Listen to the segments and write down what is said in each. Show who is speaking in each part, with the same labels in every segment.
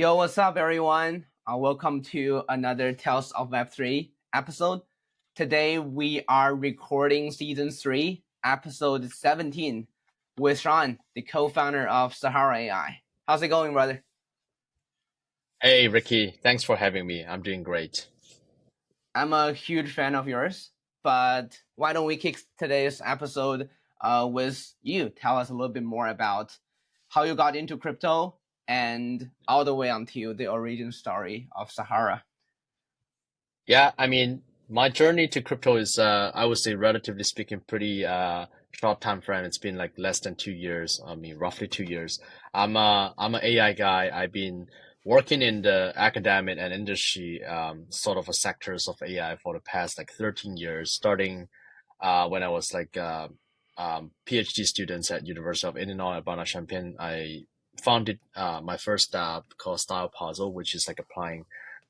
Speaker 1: Yo, what's up, everyone? Welcome to another Tales of Web3 episode. Today we are recording season 3, episode 17, with Sean, the co-founder of Sahara AI. How's it going, brother?
Speaker 2: Hey, Ricky, thanks for having me. I'm doing great.
Speaker 1: I'm a huge fan of yours, but why don't we kick today's episode with you? Tell us a little bit more about how you got into crypto and all the way until the origin story of Sahara.
Speaker 2: Yeah, my journey to crypto is, I would say, relatively speaking, pretty short time frame. It's been like less than 2 years. Roughly 2 years. I'm an AI guy. I've been working in the academic and industry sort of a sectors of AI for the past like 13 years, starting when I was like PhD students at University of Illinois Urbana-Champaign. I founded my first startup called Style Puzzle, which is like applying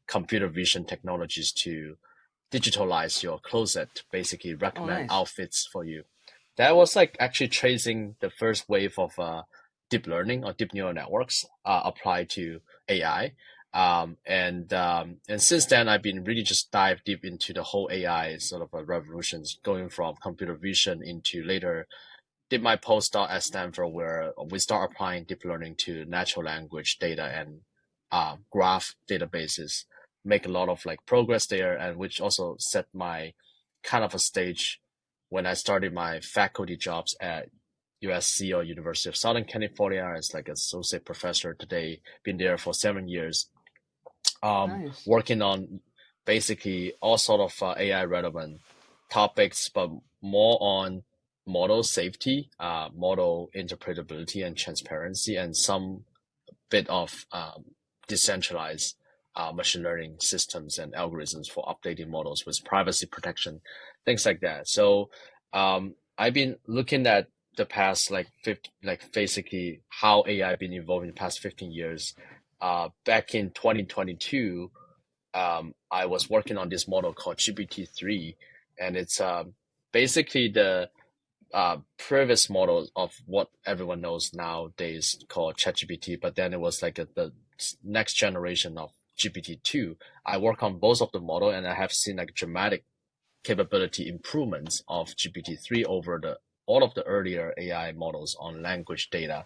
Speaker 2: computer vision technologies to digitalize your closet, basically
Speaker 1: Oh,
Speaker 2: recommend
Speaker 1: nice.
Speaker 2: outfits for you. That was like actually tracing the first wave of deep learning or deep neural networks applied to AI. And since then, I've been really just dive deep into the whole AI sort of a revolutions, going from computer vision into later did my postdoc at Stanford where we start applying deep learning to natural language data and graph databases, make a lot of like progress there, and which also set my kind of a stage when I started my faculty jobs at USC or University of Southern California as like associate professor today, been there for 7 years,
Speaker 1: Nice.
Speaker 2: working on basically all sort of AI relevant topics, but more on model safety, model interpretability and transparency, and some bit of decentralized machine learning systems and algorithms for updating models with privacy protection, things like that. So I've been looking at the past like 50, like basically how AI been evolving the past 15 years. Back in 2022, I was working on this model called GPT-3, and it's basically the previous model of what everyone knows nowadays called ChatGPT, but then it was like the next generation of GPT-2. I work on both of the model, and I have seen like dramatic capability improvements of GPT-3 over the all of the earlier AI models on language data.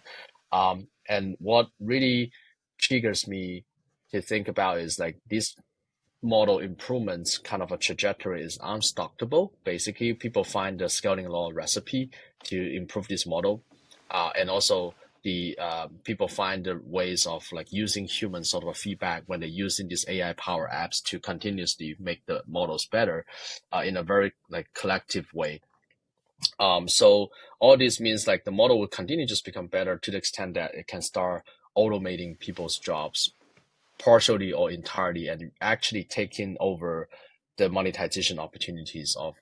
Speaker 2: And what really triggers me to think about is like this model improvements kind of a trajectory is unstoppable. Basically, people find the scaling law recipe to improve this model, and also the people find the ways of like using human sort of feedback when they're using these AI power apps to continuously make the models better, in a very like collective way. So all this means like the model will continue to just become better to the extent that it can start automating people's jobs partially or entirely and actually taking over the monetization opportunities of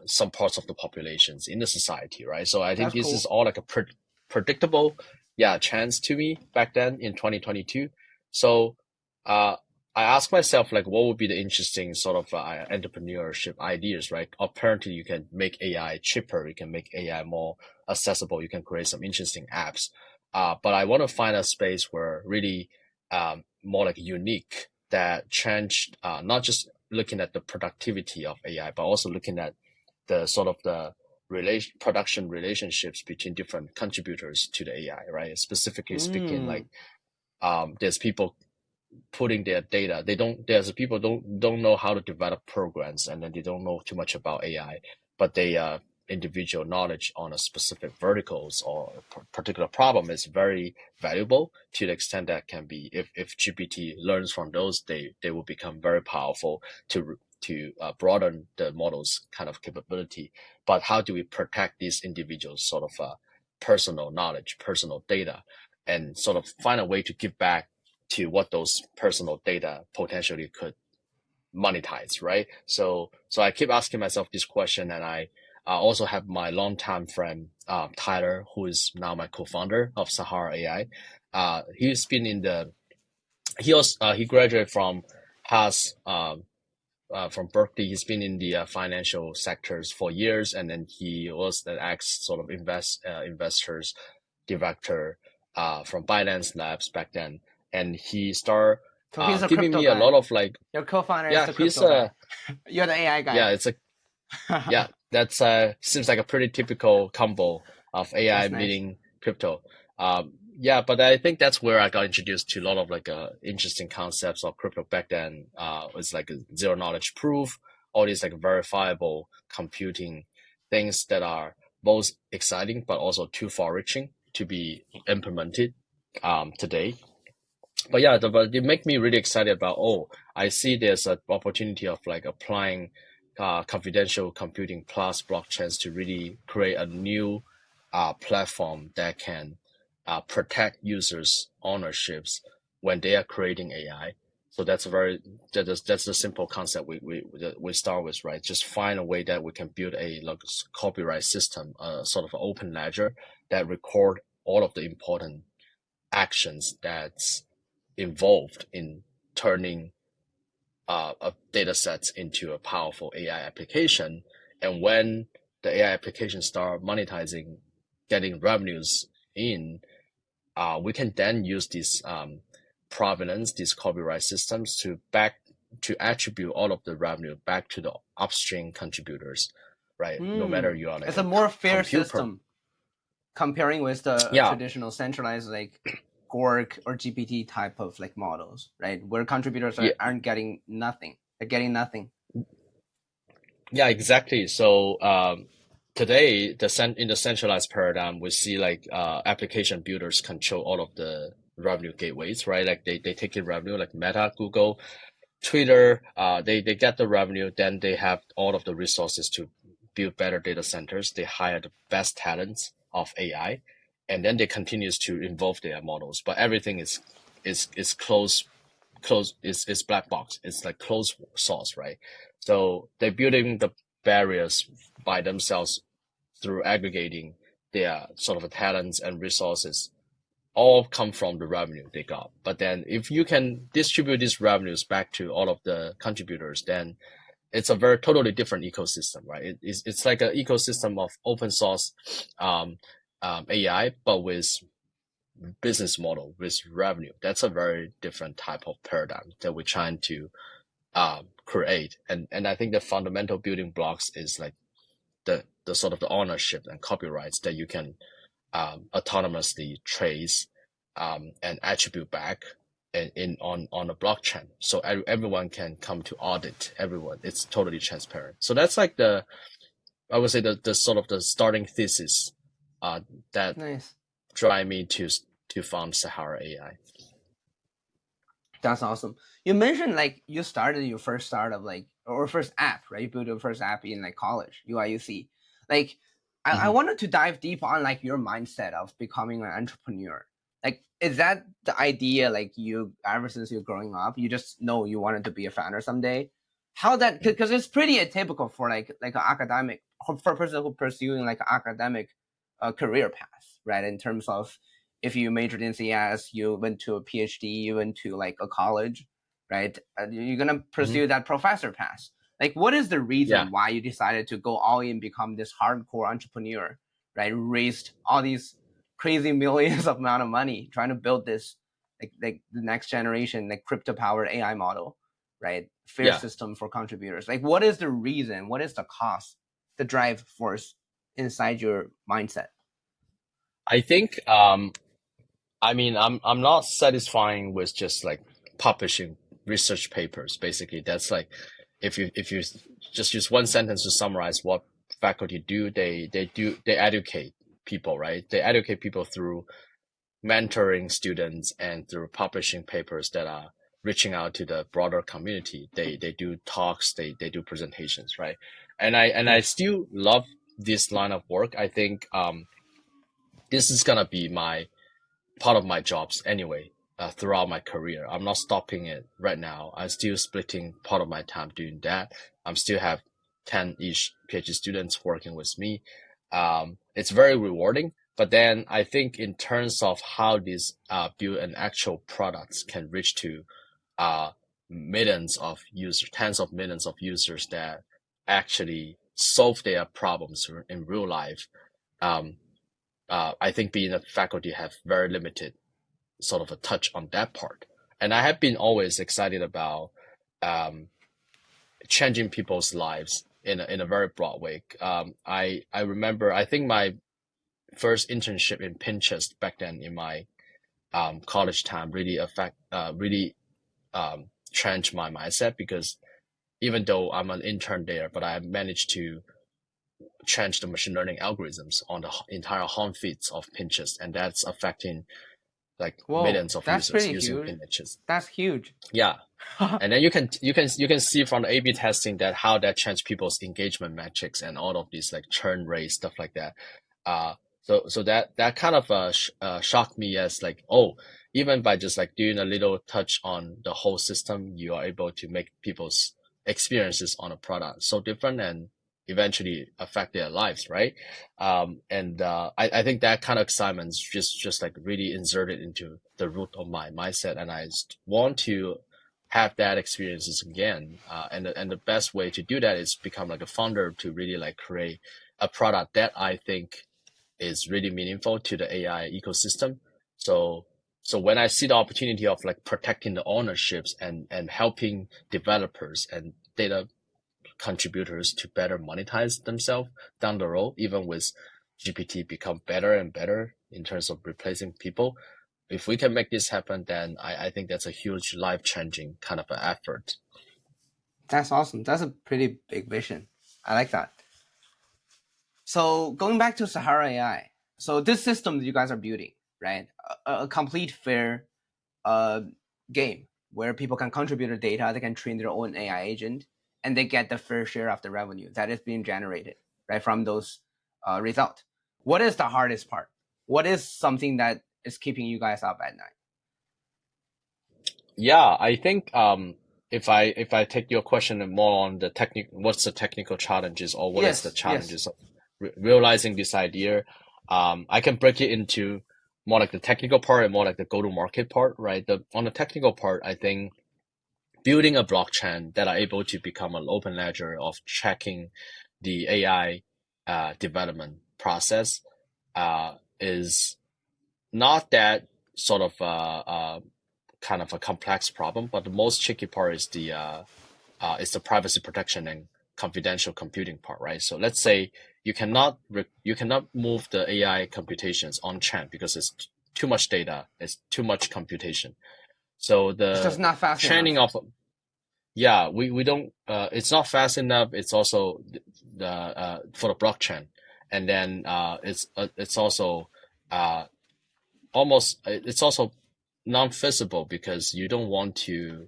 Speaker 2: some parts of the populations in the society, right? So I think
Speaker 1: That's
Speaker 2: this is
Speaker 1: cool.
Speaker 2: all like a predictable, yeah, chance to me back then in 2022. So uh, I asked myself like, what would be the interesting sort of entrepreneurship ideas, right? Apparently, you can make AI cheaper, you can make AI more accessible, you can create some interesting apps. But I want to find a space where really more like unique that changed, not just looking at the productivity of AI, but also looking at the sort of the production relationships between different contributors to the AI, right? Specifically speaking, like
Speaker 1: Mm,
Speaker 2: there's people putting their data. There's people don't know how to develop programs, and then they don't know too much about AI, but they individual knowledge on a specific verticals or a particular problem is very valuable to the extent that can be if GPT learns from those, they will become very powerful to broaden the model's kind of capability. But how do we protect these individuals' sort of personal knowledge, personal data, and sort of find a way to give back to what those personal data potentially could monetize, right? So I keep asking myself this question, and I also have my longtime friend Tyler, who is now my co-founder of Sahara AI. He's been in the he graduated from Haas from Berkeley. He's been in the financial sectors for years, and then he was the ex sort of investors director from Binance Labs back then. and he started
Speaker 1: So he's a
Speaker 2: giving
Speaker 1: crypto
Speaker 2: me a lot
Speaker 1: guy.
Speaker 2: of like,
Speaker 1: Your co-founder is
Speaker 2: yeah,
Speaker 1: the
Speaker 2: he's
Speaker 1: crypto
Speaker 2: a
Speaker 1: guy. You're the AI
Speaker 2: yeah,
Speaker 1: guy.
Speaker 2: it's a yeah, that's seems like a pretty typical combo of AI
Speaker 1: That's nice.
Speaker 2: meeting crypto. Yeah, but I think that's where I got introduced to a lot of like interesting concepts of crypto back then. It's like a zero knowledge proof, all these like verifiable computing things that are both exciting but also too far reaching to be implemented today. But yeah, but it make me really excited about, oh, I see there's an opportunity of like applying confidential computing plus blockchains to really create a new platform that can protect users' ownerships when they are creating AI. So that's a very that's the simple concept we start with, right? Just find a way that we can build a like copyright system, sort of an open ledger that record all of the important actions that's involved in turning a data set into a powerful AI application. And when the AI application start monetizing, getting revenues in, we can then use these provenance, these copyright systems to attribute all of the revenue back to the upstream contributors, right? No matter
Speaker 1: Hmm.
Speaker 2: you are like
Speaker 1: It's a
Speaker 2: a
Speaker 1: more fair
Speaker 2: compute per,
Speaker 1: system comparing with the
Speaker 2: yeah,
Speaker 1: traditional centralized like Gork or GPT type of like models, right? Where contributors
Speaker 2: yeah,
Speaker 1: aren't getting nothing. They're getting nothing.
Speaker 2: yeah, exactly. So today, in the centralized paradigm, we see like application builders control all of the revenue gateways, right? Like they take in revenue, like Meta, Google, Twitter. They get the revenue, then they have all of the resources to build better data centers. They hire the best talents of AI, and then they continues to involve their models. But everything is closed is black box. It's like closed source, right? So they're building the barriers by themselves through aggregating their sort of talents and resources all come from the revenue they got. But then if you can distribute these revenues back to all of the contributors, then it's a very totally different ecosystem, right? It's like an ecosystem of open source AI, but with business model, with revenue. That's a very different type of paradigm that we're trying to create. And I think the fundamental building blocks is like the sort of the ownership and copyrights that you can autonomously trace and attribute back on a blockchain, so everyone can come to audit everyone. It's totally transparent. So that's like the I would say the sort of the starting thesis that
Speaker 1: Nice.
Speaker 2: drive me to found Sahara AI.
Speaker 1: That's awesome. You mentioned like you started your first startup like or first app, right? You built your first app in like college, UIUC. Like I
Speaker 2: Hmm.
Speaker 1: wanted to dive deep on like your mindset of becoming an entrepreneur. Like is that the idea like you ever since you're growing up, you just know you wanted to be a founder someday? How that because it's pretty atypical for like an academic for a person who pursuing like an academic career path, right? In terms of if you majored in CS, you went to a PhD, you went to like a college, right? You're gonna
Speaker 2: Hmm.
Speaker 1: pursue that professor path. Like, what is the
Speaker 2: Yeah,
Speaker 1: reason why you decided to go all in, become this hardcore entrepreneur, right? Raised all these crazy millions of amount of money trying to build this like the next generation like crypto powered AI model, right? Fair
Speaker 2: yeah.
Speaker 1: system for contributors. Like, what is the reason? What is the cost, the drive force inside your mindset?
Speaker 2: I think I mean, I'm not satisfying with just like publishing research papers. Basically, that's like if you just use one sentence to summarize what faculty do, they educate people, right? They educate people through mentoring students and through publishing papers that are reaching out to the broader community. They do talks, they do presentations, right? And I
Speaker 1: Nice.
Speaker 2: still love this line of work. I think this is gonna be my part of my jobs anyway, throughout my career. I'm not stopping it right now. I'm still splitting part of my time doing that. I'm still have 10-ish PhD students working with me. It's very rewarding. But then I think in terms of how these build an actual products can reach to uh, millions of users, tens of millions of users that actually solve their problems in real life. Um, I think being a faculty have very limited sort of a touch on that part. And I have been always excited about um, changing people's lives in a very broad way. I remember, I think my first internship in Pinterest back then in my college time really changed my mindset, because even though I'm an intern there, but I managed to change the machine learning algorithms on the entire home feeds of Pinterest, and that's affecting like
Speaker 1: Whoa,
Speaker 2: millions of
Speaker 1: that's
Speaker 2: users
Speaker 1: pretty
Speaker 2: using
Speaker 1: huge.
Speaker 2: Pinterest.
Speaker 1: That's huge.
Speaker 2: Yeah, and then you can see from the A/B testing that how that changed people's engagement metrics and all of these like churn rates, stuff like that. So that kind of shocked me as like, oh, even by just like doing a little touch on the whole system, you are able to make people's experiences on a product so different and eventually affect their lives, right? And I think that kind of excitement just like really inserted into the root of my mindset, and I want to have that experiences again. And the best way to do that is become like a founder to really like create a product that I think is really meaningful to the AI ecosystem. So so when I see the opportunity of like protecting the ownerships and helping developers and data contributors to better monetize themselves down the road, even with GPT become better and better in terms of replacing people. If we can make this happen, then I think that's a huge life changing kind of an effort.
Speaker 1: That's awesome. That's a pretty big vision. I like that. So going back to Sahara AI, so this system that you guys are building, right? A complete fair uh, game where people can contribute their data, they can train their own AI agent, and they get the fair share of the revenue that is being generated, right, from those results. What is the hardest part? What is something that is keeping you guys up at night?
Speaker 2: Yeah, I think if I take your question more on the what's the technical challenges, or what is the
Speaker 1: Yes, yes.
Speaker 2: challenges of realizing this idea, I can break it into more like the technical part and more like the go-to-market part, right? On the technical part, I think building a blockchain that are able to become an open ledger of checking the AI development process is not that sort of kind of a complex problem, but the most tricky part is the privacy protection and confidential computing part, right? So let's say you cannot move the AI computations on chain because it's too much data, it's too much computation. So
Speaker 1: It's just
Speaker 2: the
Speaker 1: not fast
Speaker 2: training
Speaker 1: enough.
Speaker 2: of yeah, we don't it's not fast enough. It's also the for the blockchain, and then it's also uh it's also non-feasible because you don't want to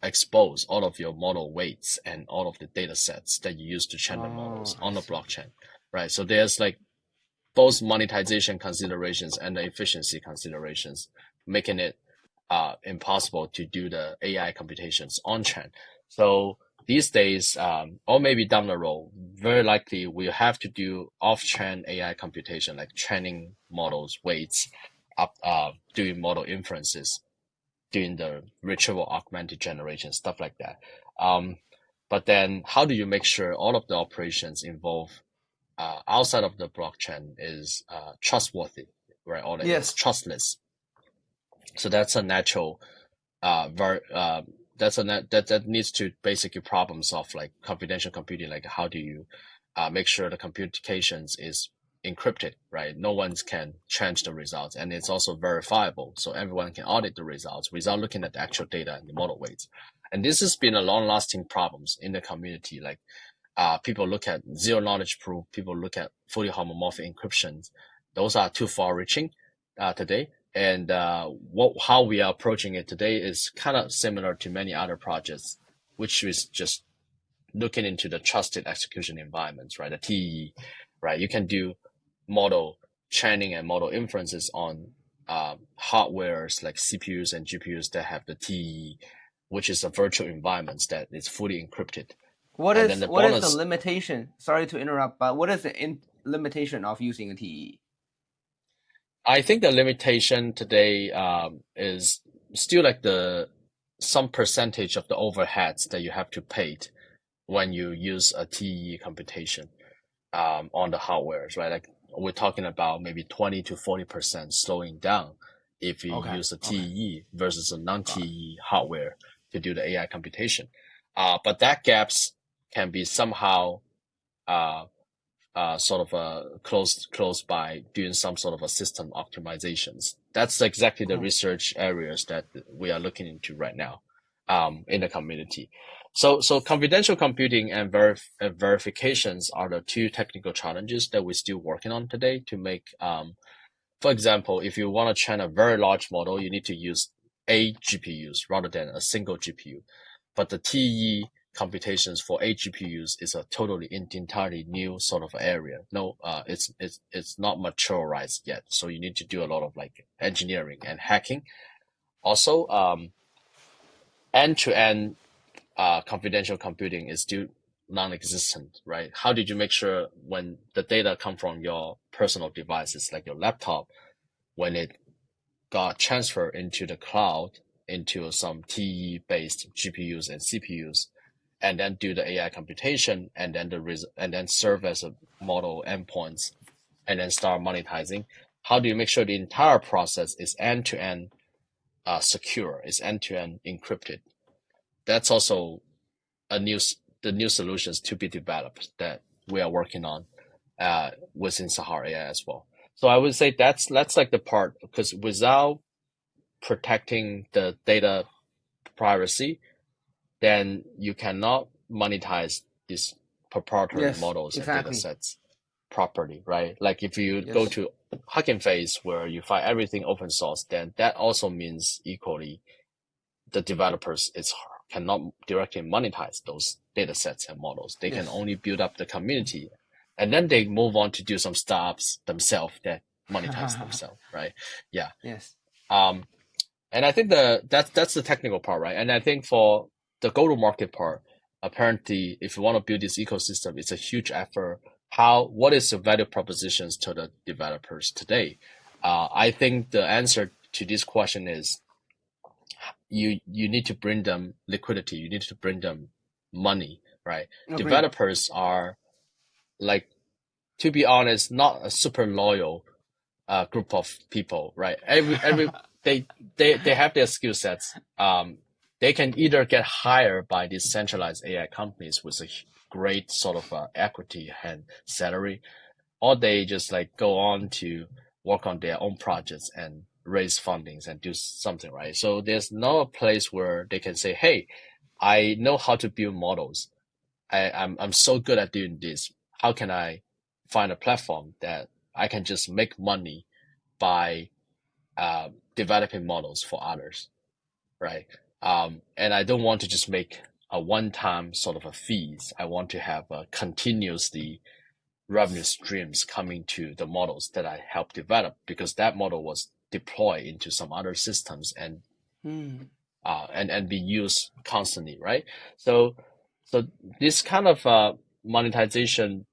Speaker 2: expose all of your model weights and all of the data sets that you use to train the
Speaker 1: Oh,
Speaker 2: models
Speaker 1: I
Speaker 2: on the
Speaker 1: see.
Speaker 2: blockchain, right? So there's like both monetization considerations and the efficiency considerations, making it impossible to do the AI computations on chain. So these days, or maybe down the road, very likely we have to do off-chain AI computation, like training models, weights, doing model inferences, doing the retrieval augmented generation, stuff like that. Um, but then how do you make sure all of the operations involved outside of the blockchain is trustworthy, right? Or it's
Speaker 1: Yes.
Speaker 2: trustless. So that's a natural, that's that needs to basically problem solve like confidential computing. Like how do you make sure the computations is encrypted, right? No one can change the results, and it's also verifiable, so everyone can audit the results without looking at the actual data and the model weights. And this has been a long-lasting problems in the community. Like people look at zero knowledge proof, people look at fully homomorphic encryptions. Those are too far reaching today. And how we are approaching it today is kind of similar to many other projects, which is just looking into the trusted execution environments, right? The TEE, right? You can do model training and model inferences on hardwares like CPUs and GPUs that have the TEE, which is a virtual environment that is fully encrypted. And then the
Speaker 1: What is the
Speaker 2: bonus,
Speaker 1: limitation? Sorry to interrupt, but what is the limitation of using a TE?
Speaker 2: I think the limitation today is still like the some percentage of the overheads that you have to pay when you use a TE computation on the hardwares, right? Like we're talking about maybe 20 to 40% slowing down if you
Speaker 1: Okay.
Speaker 2: use a
Speaker 1: Okay.
Speaker 2: TEE versus a
Speaker 1: Got it.
Speaker 2: non-TEE hardware to do the AI computation. But that gaps can be somehow uh, sort of closed by doing some sort of a system optimizations. That's exactly the
Speaker 1: Cool.
Speaker 2: research areas that we are looking into right now in the community. So confidential computing and verifications are the two technical challenges that we're still working on today to make. For example, if you want to train a very large model, you need to use a GPUs rather than a single GPU. But the TE computations for 8 GPUs is a totally entirely new sort of area. No, it's not maturized yet. So you need to do a lot of like engineering and hacking. Also, end-to-end confidential computing is still non-existent, right? How did you make sure when the data come from your personal devices, like your laptop, when it got transferred into the cloud into some TE-based GPUs and CPUs, and then do the AI computation, and then and then serve as a model endpoints, and then start monetizing? How do you make sure the entire process is end-to-end secure, is end-to-end encrypted? That's also a new the new solutions to be developed that we are working on within Sahara AI as well. So I would say that's like the part, because without protecting the data privacy, then you cannot monetize these proprietary
Speaker 1: Yes.
Speaker 2: models and data
Speaker 1: Exactly.
Speaker 2: sets properly, right? Like if you go
Speaker 1: Yes.
Speaker 2: to Hugging Face where you find everything open source, then that also means equally the developers cannot directly monetize those data sets and models. They can
Speaker 1: Yes.
Speaker 2: only build up the community, and then they move on to do some startups themselves that monetize themselves, right? Yeah.
Speaker 1: Yes.
Speaker 2: Um, and I think that's the technical part, right? And I think for the go-to-market part, apparently, if you want to build this ecosystem, it's a huge effort. What is the value propositions to the developers today? I think the answer to this question is you need to bring them liquidity, you need to bring them money, right?
Speaker 1: Agreed.
Speaker 2: Developers are, like, to be honest, not a super loyal group of people, right? They they have their skill sets. They can either get hired by these centralized AI companies with a great sort of equity and salary, or they just like go on to work on their own projects and raise fundings and do something, right? So there's no place where they can say, "Hey, I know how to build models. I'm so good at doing this. How can I find a platform that I can just make money by developing models for others, right? And I don't want to just make a one-time sort of a fees. I want to have a continuously revenue streams coming to the models that I helped develop, because that model was deployed into some other systems
Speaker 1: Hmm.
Speaker 2: and be used constantly, right? So so this kind of monetization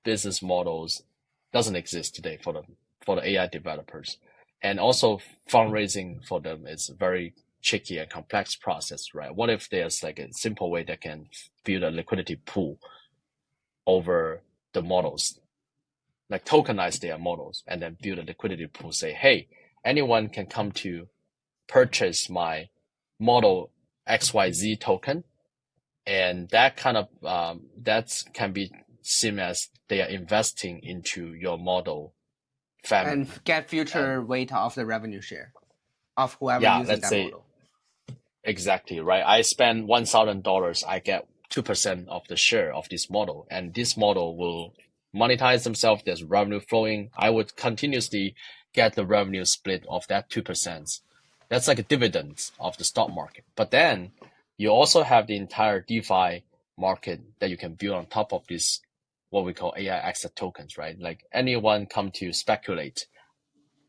Speaker 2: business models doesn't exist today for the AI developers, and also fundraising for them is a very tricky and complex process, right? What if there's like a simple way that can build a liquidity pool over the models, like tokenize their models and then build a liquidity pool, say, hey, anyone can come to purchase my model XYZ token. And that kind of, that can be seen as they are investing into your model
Speaker 1: And
Speaker 2: family.
Speaker 1: get
Speaker 2: And
Speaker 1: future weight of the revenue share of whoever
Speaker 2: yeah,
Speaker 1: using
Speaker 2: let's
Speaker 1: that
Speaker 2: say
Speaker 1: model.
Speaker 2: exactly, right. I spend $1,000, I get 2% of the share of this model, and this model will monetize themselves. There's revenue flowing. I would continuously get the revenue split of that 2%. That's like a dividend of the stock market. But then you also have the entire DeFi market that you can build on top of this, what we call AI asset tokens, right? Like anyone come to speculate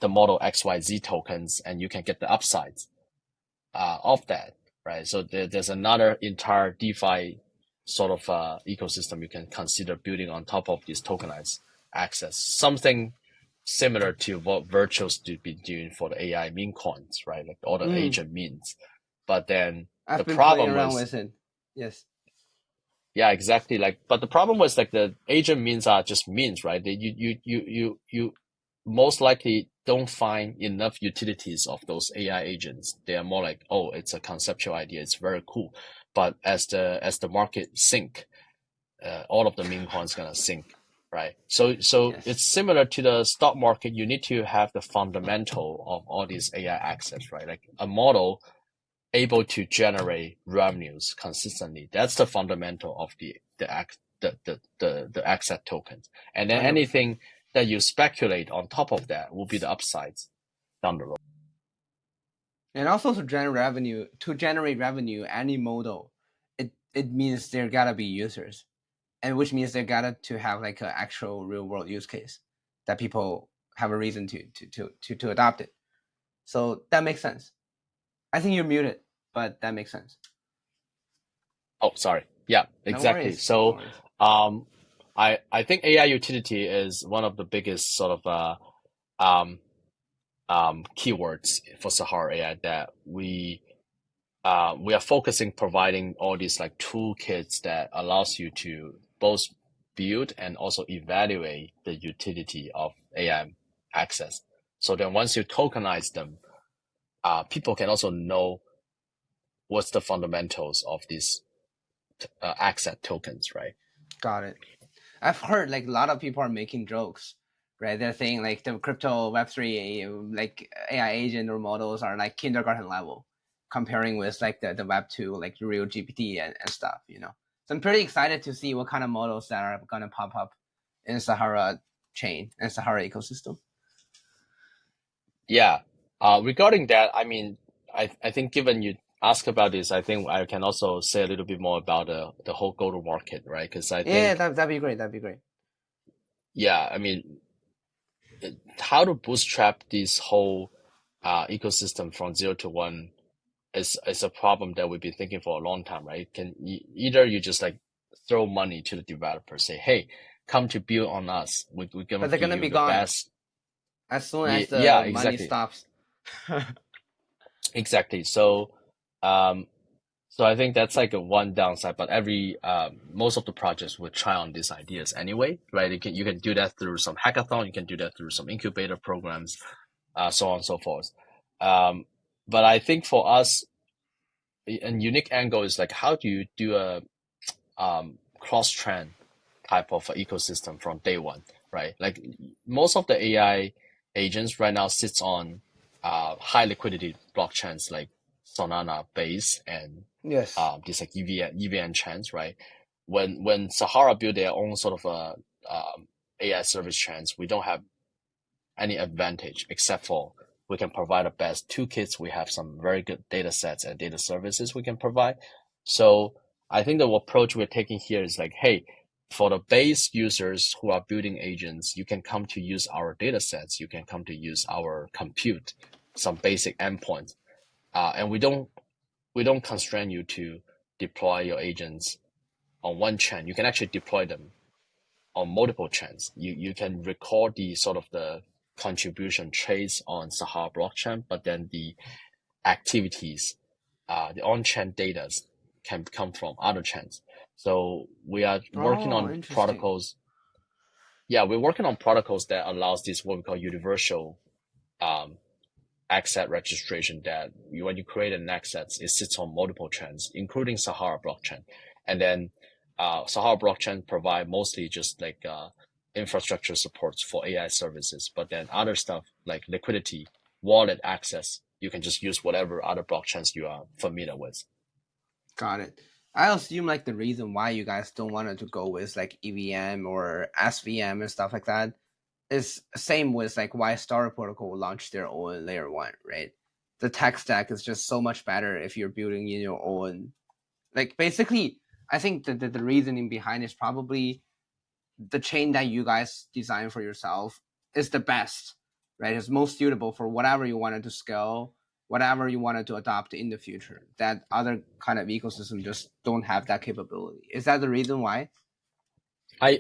Speaker 2: the model XYZ tokens, and you can get the upsides of that, right? So there's another entire DeFi sort of ecosystem you can consider building on top of this tokenized access, something similar to what Virtuals do be doing for the AI meme coins, right? Like all the
Speaker 1: Mm.
Speaker 2: agent memes. But then the
Speaker 1: I've been playing
Speaker 2: problem
Speaker 1: around
Speaker 2: was,
Speaker 1: with it. Yes.
Speaker 2: yeah, exactly. Like, but the problem was like the agent means are just means, right? You most likely don't find enough utilities of those AI agents. They are more like, oh, it's a conceptual idea. It's very cool. But as the market sink, all of the meme coins gonna sink, right? So
Speaker 1: Yes.
Speaker 2: it's similar to the stock market. You need to have the fundamental of all these AI assets, right? Like a model able to generate revenues consistently. That's the fundamental of the asset tokens. And then
Speaker 1: 100%.
Speaker 2: anything that you speculate on top of that will be the upsides down the road.
Speaker 1: And also to generate revenue, any model, it means there gotta be users, and which means there gotta to have like an actual real world use case that people have a reason to adopt it. So that makes sense. I think you're muted, but that makes sense.
Speaker 2: Oh, sorry. Yeah,
Speaker 1: No
Speaker 2: exactly.
Speaker 1: worries. No
Speaker 2: So,
Speaker 1: worries.
Speaker 2: um, I think AI utility is one of the biggest sort of um keywords for Sahara AI that we are focusing providing all these like toolkits that allows you to both build and also evaluate the utility of AI access. So then once you tokenize them, people can also know what's the fundamentals of these asset tokens, right?
Speaker 1: Got it. I've heard like a lot of people are making jokes, right? They're saying like the crypto Web3 like AI agent or models are like kindergarten level, comparing with like the Web2 like real GPT and stuff, you know. So I'm pretty excited to see what kind of models that are gonna pop up in Sahara chain and Sahara ecosystem.
Speaker 2: Yeah. Regarding that, I mean, I think given you ask about this, I think I can also say a little bit more about the whole go-to-market, right? Because I
Speaker 1: Yeah,
Speaker 2: think,
Speaker 1: that'd be great. That'd be great.
Speaker 2: yeah, I mean, how to bootstrap this whole ecosystem from 0 to 1 is a problem that we've been thinking for a long time, right? Either you just like throw money to the developer, say, hey, come to build on us. We're gonna
Speaker 1: But they're
Speaker 2: give
Speaker 1: gonna
Speaker 2: you
Speaker 1: be
Speaker 2: the
Speaker 1: gone
Speaker 2: best.
Speaker 1: as soon
Speaker 2: Yeah,
Speaker 1: as
Speaker 2: yeah,
Speaker 1: the money
Speaker 2: exactly.
Speaker 1: stops.
Speaker 2: Exactly. Um, so I think that's like a one downside, but every most of the projects will try on these ideas anyway, right? You can do that through some hackathon, you can do that through some incubator programs, so on and so forth. Um, but I think for us, a unique angle is like how do you do a cross trend type of ecosystem from day one, right? Like most of the AI agents right now sits on high liquidity blockchains like Solana base and
Speaker 1: Yes.
Speaker 2: these like EVN chains, right? When Sahara built their own sort of AI service chains, we don't have any advantage except for we can provide the best toolkits. We have some very good data sets and data services we can provide. So I think the approach we're taking here is like, hey, for the base users who are building agents, you can come to use our data sets. You can come to use our compute, some basic endpoints. And we don't constrain you to deploy your agents on one chain. You can actually deploy them on multiple chains. You can record the sort of the contribution trace on Sahara blockchain, but then the activities, the on-chain data can come from other chains. So we are working
Speaker 1: Oh,
Speaker 2: on
Speaker 1: interesting.
Speaker 2: protocols. Yeah, we're working on protocols that allows this what we call universal um, asset registration that when you create an asset, it sits on multiple chains, including Sahara blockchain. And then Sahara blockchain provide mostly just like infrastructure supports for AI services, but then other stuff like liquidity, wallet access, you can just use whatever other blockchains you are familiar with.
Speaker 1: Got it. I assume like the reason why you guys don't want to go with like EVM or SVM and stuff like that is same with like why Star Protocol launched their own layer one, right? The tech stack is just so much better if you're building in your own. Like basically, I think the reasoning behind is probably the chain that you guys design for yourself is the best, right? It's most suitable for whatever you wanted to scale, whatever you wanted to adopt in the future. That other kind of ecosystem just don't have that capability. Is that the reason why?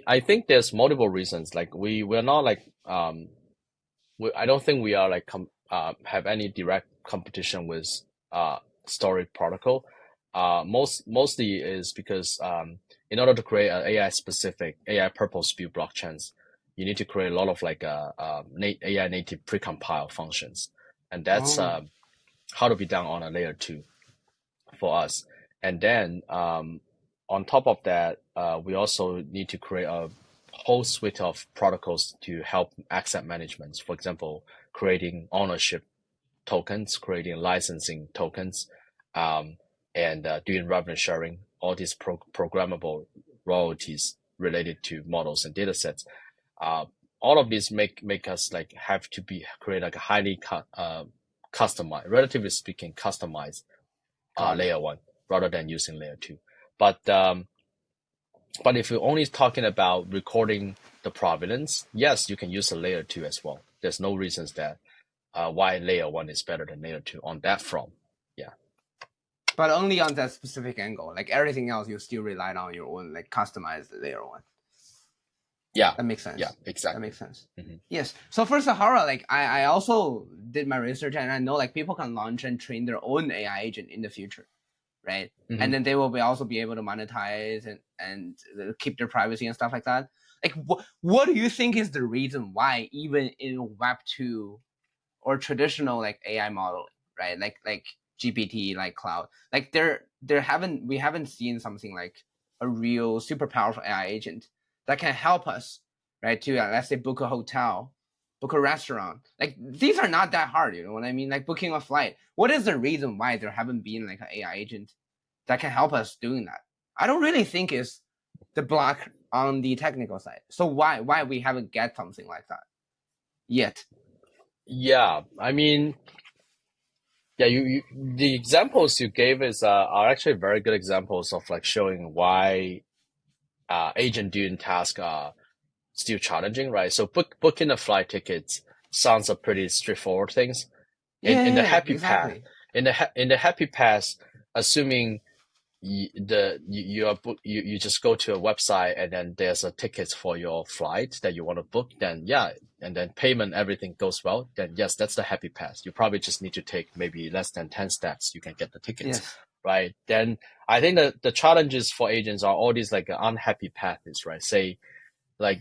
Speaker 2: I think there's multiple reasons. Like we're not like I don't think we are like have any direct competition with storage protocol. Mostly is because in order to create an AI specific AI purpose built blockchains, you need to create a lot of like AI native precompile functions, and that's
Speaker 1: Oh,
Speaker 2: how to be done on a layer two for us. And then on top of that, we also need to create a whole suite of protocols to help asset management. For example, creating ownership tokens, creating licensing tokens, um, and doing revenue sharing, all these programmable royalties related to models and data sets. Uh, all of these make us like have to be create like a highly customized, relatively speaking, customized
Speaker 1: got it.
Speaker 2: layer one rather than using layer two. But if you're only talking about recording the provenance, yes, you can use a layer two as well. There's no reasons that why layer one is better than layer two on that front. Yeah.
Speaker 1: But only on that specific angle. Like everything else, you still rely on your own like customized layer one.
Speaker 2: Yeah.
Speaker 1: That makes
Speaker 2: Yeah.
Speaker 1: sense. That
Speaker 2: Exactly.
Speaker 1: makes sense.
Speaker 2: Hmm.
Speaker 1: Yes. So for Sahara, like I also did my research and I know like people can launch and train their own AI agent in the future, right?
Speaker 2: Hmm.
Speaker 1: And then they will also be able to monetize and keep their privacy and stuff like that. Like what do you think is the reason why even in Web 2 or traditional like AI modeling, right? Like GPT, like cloud, like we haven't seen something like a real super powerful AI agent that can help us, right? To let's say book a hotel, book a restaurant. Like these are not that hard, you know what I mean? Like booking a flight. What is the reason why there haven't been like an AI agent that can help us doing that? I don't really think it's the block on the technical side. So why we haven't get something like that yet?
Speaker 2: Yeah. I mean, yeah, the examples you gave is are actually very good examples of like showing why agent doing task are still challenging, right? So booking a flight tickets sounds a pretty straightforward things. In the happy path,
Speaker 1: Exactly.
Speaker 2: in the happy path, assuming you are you just go to a website and then there's a ticket for your flight that you want to book, then yeah, and then payment everything goes well, then yes, that's the happy path. You probably just need to take maybe less than 10 steps, you can get the tickets,
Speaker 1: Yes.
Speaker 2: right? Then I think that the challenges for agents are all these like unhappy paths, right? Say like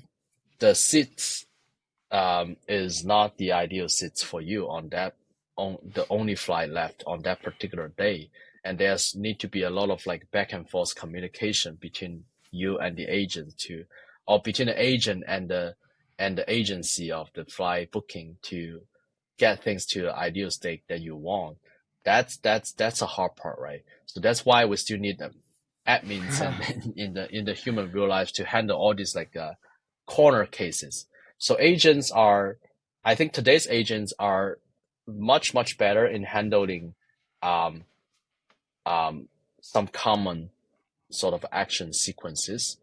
Speaker 2: the seats is not the ideal seats for you on that on the only flight left on that particular day, and there's need to be a lot of like back and forth communication between you and the agent to, or between the agent and the agency of the flight booking to get things to the ideal state that you want. That's a hard part, right? So that's why we still need them admins and in the human real life to handle all these like corner cases. So agents are, I think today's agents are much better in handling um, some common sort of action sequences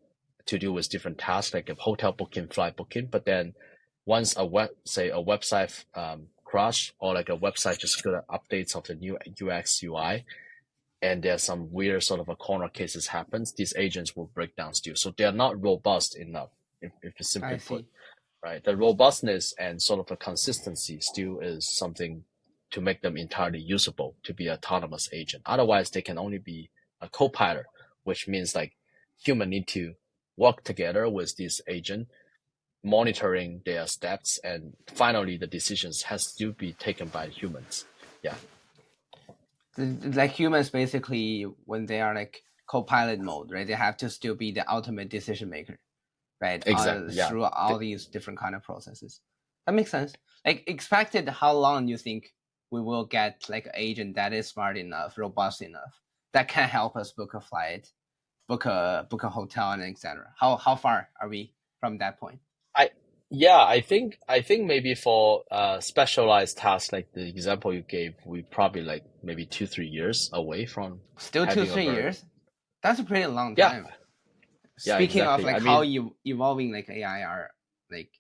Speaker 2: to do with different tasks, like a hotel booking, flight booking. But then once say a website crash, or like a website just got updates of the new UX UI, and there's some weird sort of a corner cases happens, these agents will break down still. So they are not robust enough, if you simply
Speaker 1: I
Speaker 2: put,
Speaker 1: see.
Speaker 2: right? The robustness and sort of the consistency still is something to make them entirely usable to be autonomous agent. Otherwise, they can only be a co-pilot, which means like human need to work together with this agent, monitoring their steps, and finally the decisions has to be taken by humans. Yeah,
Speaker 1: Like humans basically when they are like co-pilot mode, right? They have to still be the ultimate decision maker, right?
Speaker 2: exactly. Yeah.
Speaker 1: Through all these different kind of processes. That makes sense. Like expected how long you think we will get like an agent that is smart enough, robust enough, that can help us book a flight, book a hotel and etc. How far are we from that point?
Speaker 2: I yeah, I think maybe for specialized tasks like the example you gave, we probably like maybe 2 3 years away from
Speaker 1: Still two,
Speaker 2: having a
Speaker 1: three
Speaker 2: very
Speaker 1: years? That's a pretty long
Speaker 2: yeah,
Speaker 1: time.
Speaker 2: yeah,
Speaker 1: Speaking of
Speaker 2: exactly.
Speaker 1: like
Speaker 2: I
Speaker 1: how
Speaker 2: mean,
Speaker 1: you evolving like AI like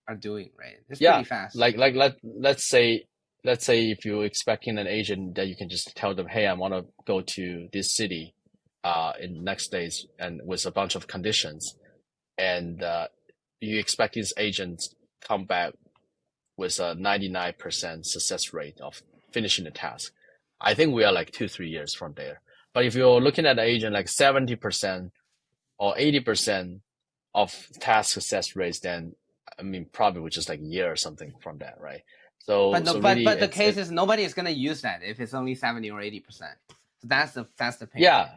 Speaker 1: are doing, right? It's pretty
Speaker 2: yeah,
Speaker 1: fast.
Speaker 2: like let's say if you're expecting an agent that you can just tell them, hey, I want to go to this city in next days and with a bunch of conditions, and you expect these agents come back with a 99% success rate of finishing the task. I think we are like 2 3 years from there. But if you're looking at an agent like 70% or 80% of task success rates, then I mean, probably with just like a year or something from that, right?
Speaker 1: But no,
Speaker 2: So really,
Speaker 1: but the case is nobody is gonna use that if it's only 70 or 80%. So that's the pain.
Speaker 2: yeah,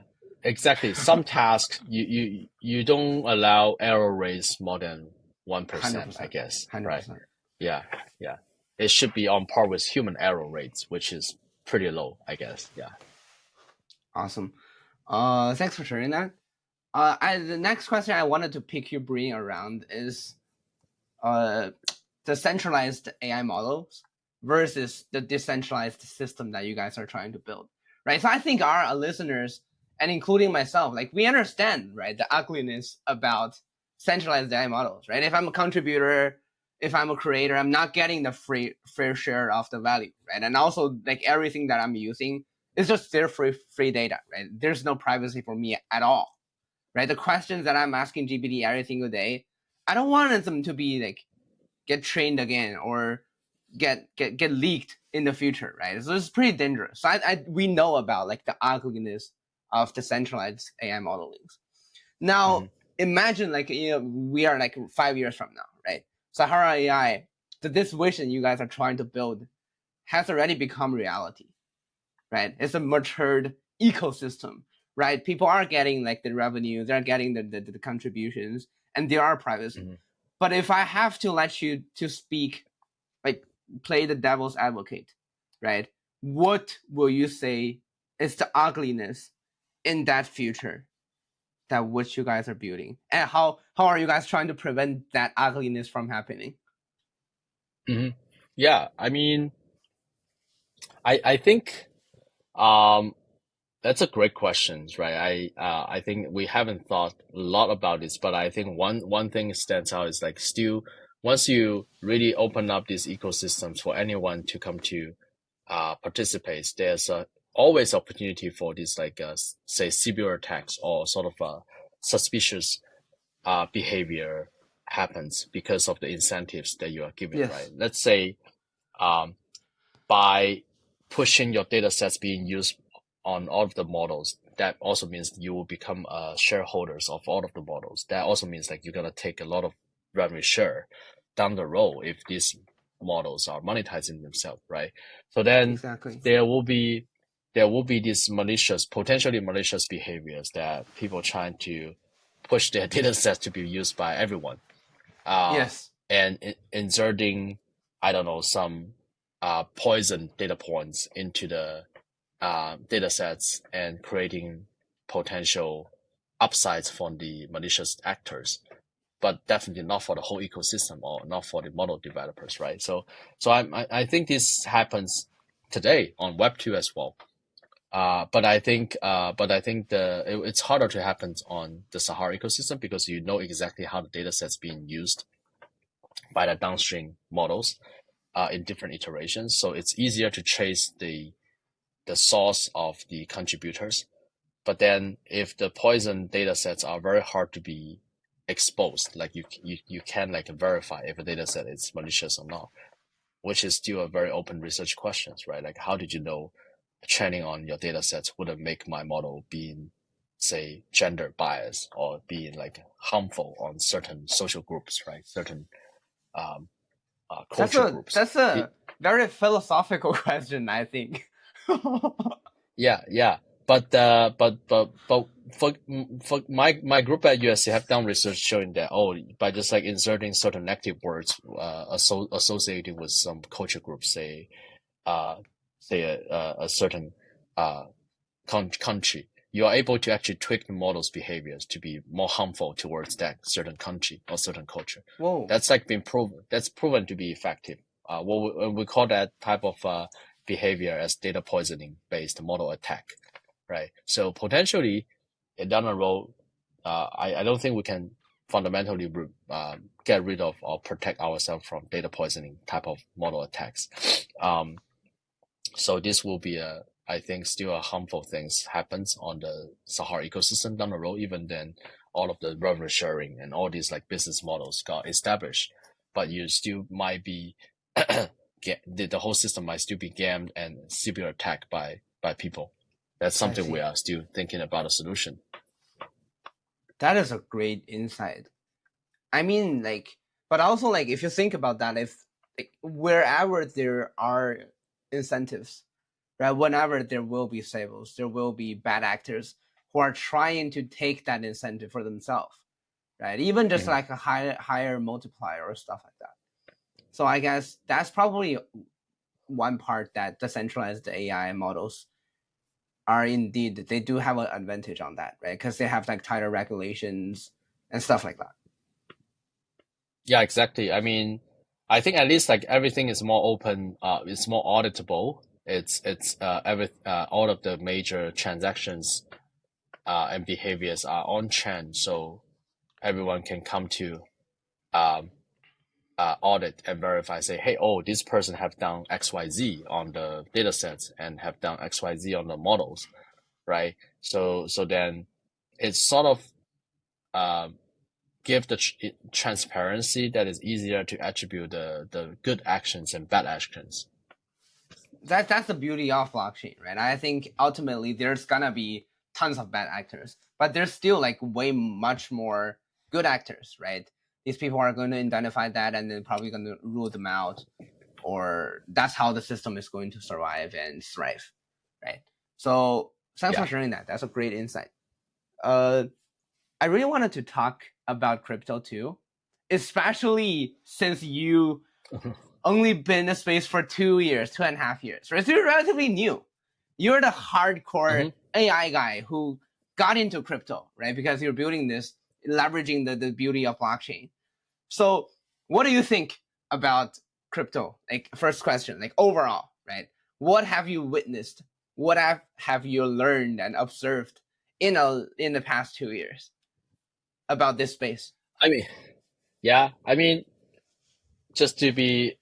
Speaker 2: exactly. Some tasks you don't allow error rates more than 1%, I
Speaker 1: 100%,
Speaker 2: guess, right?
Speaker 1: 100%.
Speaker 2: Yeah, yeah. It should be on par with human error rates, which is pretty low, I guess. Yeah.
Speaker 1: Awesome. Thanks for sharing that. The next question I wanted to pick your brain around is uh, the centralized AI models versus the decentralized system that you guys are trying to build, right? So I think our listeners, and including myself, like we understand, right, the ugliness about centralized AI models, right? If I'm a contributor, if I'm a creator, I'm not getting the fair share of the value, right? And also, like everything that I'm using is just their free data, right? There's no privacy for me at all, right? The questions that I'm asking GPT every single day, I don't want them to be like get trained again or get leaked in the future, right? So it's pretty dangerous. So we know about like the ugliness of the centralized AI modelings. Now
Speaker 2: Hmm.
Speaker 1: imagine like we are like 5 years from now, right? Sahara AI, this vision you guys are trying to build has already become reality, right? It's a matured ecosystem, right? People are getting like the revenue, they're getting the contributions, and there are privacy.
Speaker 2: Hmm.
Speaker 1: But if I have to let you to speak, like play the devil's advocate, right? What will you say is the ugliness in that future that which you guys are building, and how are you guys trying to prevent that ugliness from happening?
Speaker 2: Hmm. Yeah, I mean, I think um that's a great question, right? I think we haven't thought a lot about this, but I think one thing that stands out is like still once you really open up these ecosystems for anyone to come to participate, there's always opportunity for this like say cyber attacks or sort of suspicious behavior happens because of the incentives that you are given, right?
Speaker 1: Yes,
Speaker 2: Let's say um, by pushing your data sets being used on all of the models, that also means you will become shareholders of all of the models. That also means like you're gonna take a lot of revenue share down the road if these models are monetizing themselves, right? So then
Speaker 1: exactly.
Speaker 2: there will be there will be these malicious, potentially malicious behaviors that people trying to push their data sets to be used by everyone uh,
Speaker 1: Yes,
Speaker 2: and inserting, I don't know, some poison data points into the data sets and creating potential upsides for the malicious actors, but definitely not for the whole ecosystem or not for the model developers, right? I think this happens today on Web2 as well. But I think it's harder to happen on the Sahara ecosystem because you know exactly how the data set's being used by the downstream models in different iterations. So it's easier to trace the source of the contributors. But then if the poison data sets are very hard to be exposed, like you can like verify if a data set is malicious or not, which is still a very open research questions, right? Like how did you know training on your data sets wouldn't make my model being say gender bias or being like harmful on certain social groups, right? Certain um, culture groups.
Speaker 1: that's a very philosophical question, I think.
Speaker 2: Yeah, yeah. But for my group at USC have done research showing that by just like inserting certain negative words associated with some culture groups, uh say a certain uh country, you are able to actually tweak the model's behaviors to be more harmful towards that certain country or certain culture.
Speaker 1: Whoa,
Speaker 2: That's like been proven. That's proven to be effective. We call that type of behavior as data poisoning based model attack, right? So potentially, down the road, I don't think we can fundamentally get rid of or protect ourselves from data poisoning type of model attacks. Um, so this will be I think, still a harmful things happens on the Sahara ecosystem down the road, even then all of the revenue sharing and all these like business models got established, but you still might be the whole system might still be gammed and cyber attacked by people. That's
Speaker 1: I
Speaker 2: something we
Speaker 1: see.
Speaker 2: are still thinking about a solution.
Speaker 1: That is a great insight. I mean, like But also, like, if you think about that, if like, wherever there are incentives, right, whenever there will be sables, there will be bad actors who are trying to take that incentive for themselves, right? Even just
Speaker 2: Mhm.
Speaker 1: like a higher multiplier or stuff like that. So I guess that's probably one part that decentralized AI models are indeed, they do have an advantage on that, right? Because they have like tighter regulations and stuff like that.
Speaker 2: Yeah, exactly. I mean, I think at least like everything is more open, it's more auditable. It's all of the major transactions and behaviors are on chain, so everyone can come to um audit and verify, say, hey, oh, this person have done XYZ on the data sets and have done XYZ on the models, right? So then it's sort of um give the transparency that is easier to attribute the good actions and bad actions.
Speaker 1: That's the beauty of blockchain, right? I think ultimately there's gonna be tons of bad actors, but there's still like way much more good actors, right? These people are going to identify that and then probably going to rule them out, or that's how the system is going to survive and thrive, right? So thanks for
Speaker 2: Yeah.
Speaker 1: sharing that. That's a great insight. Uh, I really wanted to talk about crypto too, especially since you only been in the space for 2 years, 2.5 years, right? So you're relatively new. You're the hardcore
Speaker 2: Hmm.
Speaker 1: AI guy who got into crypto, right? Because you're building this, leveraging the beauty of blockchain. So what do you think about crypto? Like, first question, like overall, right? What have you witnessed? What have you learned and observed in the past 2 years about this space?
Speaker 2: I mean, yeah, I mean, just to be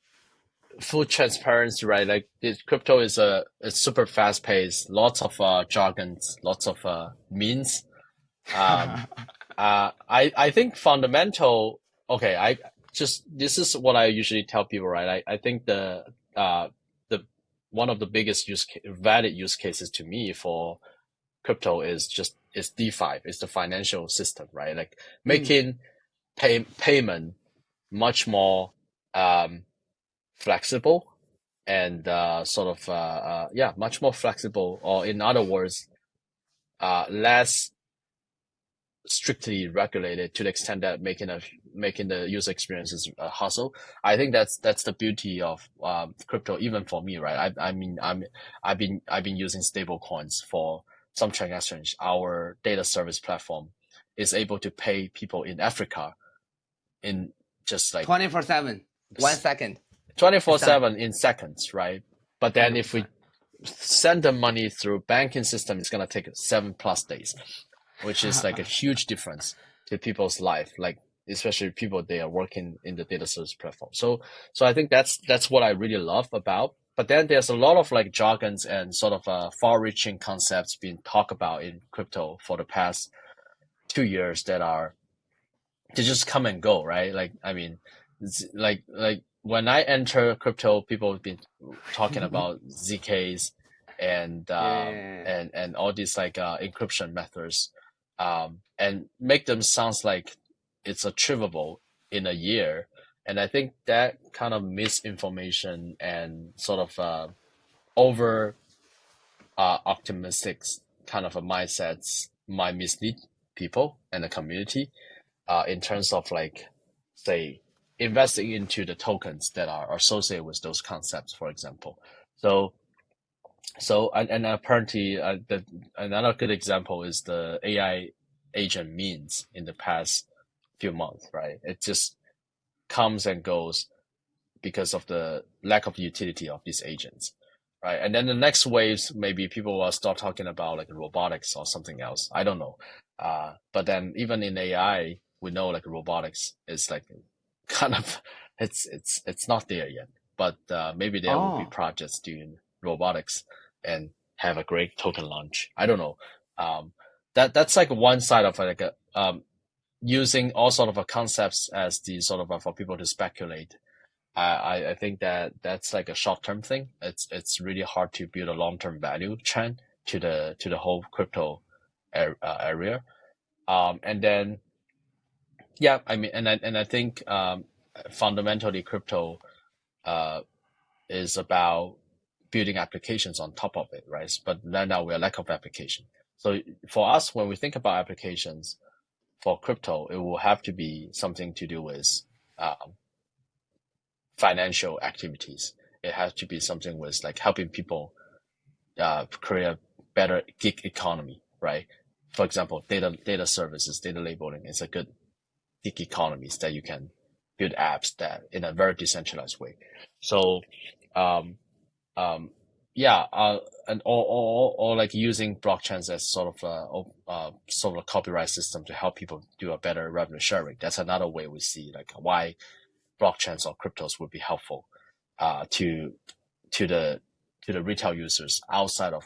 Speaker 2: full transparency, right? Like crypto is it's super fast paced, lots of jargons, lots of means. Um, I think fundamental. Okay, I just this is what I usually tell people, right? I think the one of the biggest valid use cases to me for crypto is DeFi, is the financial system, right? Like
Speaker 1: Mm.
Speaker 2: making payment much more um flexible and yeah, much more flexible, or in other words, less strictly regulated to the extent that making the user experience is a hustle. I think that's the beauty of crypto, even for me, right? I mean, I've been using stable coins for some transactions. Our data service platform is able to pay people in Africa in just like
Speaker 1: 24/7, 1 second, it's done.
Speaker 2: 24/7 in seconds, right? But then if we
Speaker 1: 100%.
Speaker 2: send the money through banking system, it's gonna take 7+ days, which is like a huge difference to people's life, like especially people they are working in the data service platform. So I think that's what I really love about. But then there's a lot of like jargons and sort of far-reaching concepts being talked about in crypto for the past 2 years that are to just come and go, right? Like, I mean, it's like when I enter crypto, people have been talking about ZKs and
Speaker 1: Yeah.
Speaker 2: and all these like encryption methods, and make them sounds like it's achievable in a year. And I think that kind of misinformation and sort of over optimistic kind of a mindsets might mislead people and the community in terms of like, say, investing into the tokens that are associated with those concepts, for example. So, and apparently, another good example is the AI agent means in the past few months, right? It just comes and goes because of the lack of utility of these agents, right? And then the next waves, maybe people will start talking about like robotics or something else. I don't know. But then even in AI, we know like robotics is like kind of it's not there yet. But maybe there will be
Speaker 1: Oh.
Speaker 2: projects doing robotics and have a great token launch. I don't know. That's like one side of like a using all sort of a concepts as the sort of for people to speculate. I think that that's like a short term thing. It's really hard to build a long term value chain to the whole crypto area. And then yeah, I mean, and I think fundamentally crypto is about building applications on top of it, right? But now we are lack of application. So for us, when we think about applications for crypto, it will have to be something to do with um, financial activities. It has to be something with like helping people create a better gig economy, right? For example, data services, data labeling is a good gig economies that you can build apps that in a very decentralized way. So um, um, yeah, and or like using blockchains as sort of a copyright system to help people do a better revenue sharing. That's another way we see like why blockchains or cryptos would be helpful to to the to the retail users outside of